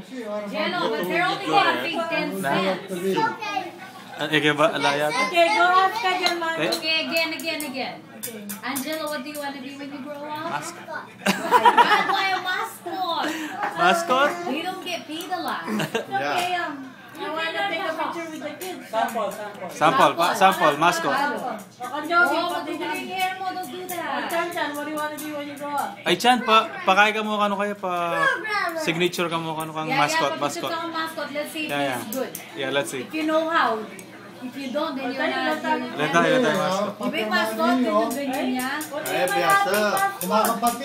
Jello, but they're only getting paid 10 cents. Okay ba? Alayat? Okay, go ask ka dyan, Marco. Okay, again. Angelo, what do you want to be when you grow up? Mascot. God, why a mascot? Mascot? You don't get paid a lot. Okay, I want to take a picture with the kids. Sample, mascot. Oh, Josie, Oh, pati magkukulit yung hair mo, don't do that. Chan, what do you want to be when you grow up? Ay, Chan, pakay ka mo kano kaya pa signature ka mo kano kang mascot. Mascot. Let's see if it's good. Yeah, let's see. If you know how. If you don't, then you're not. Let tayo mascot. You make mascot, ganyan niya. Ay, biasa.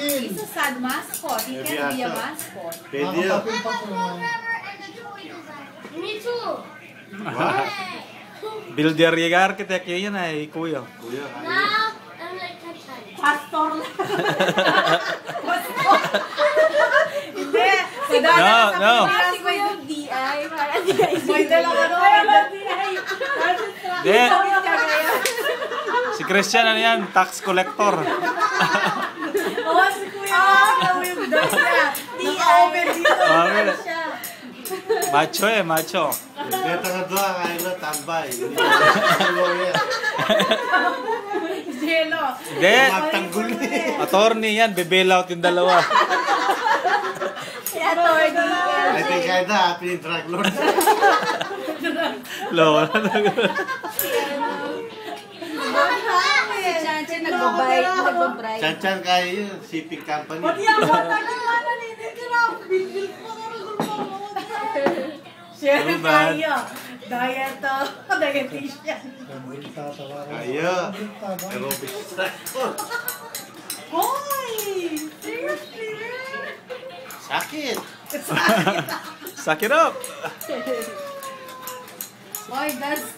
He's a sad mascot. He can't be a mascot. Pwede yun. Me too. Builder yung architect yun ay kuya. Kuya, Now, I'm like Tachan. Pastor lang. Hindi. No. Kasi ko yung DI. Para DI. May dalawa doon. Hindi. Si Christian ano yan, tax collector. Oh, si Kuya. Yung dog niya. Naka-open dito. Macho. Beta nga doon, ay na, tambay. Jello. Hindi. Magtanggol eh. Attorney yan, bebe out yung dalawa. I think I na, pinitruck lord. Low. Chanchan nag-bright. Chan-chan kaya yun, shipping company. Pati ang bata ng mana nito. Bil pa nga Share tayo. Dietitian. Kaya. Aerobics. Hoy! Seriously? Sakit. Suck it up. Boy, that's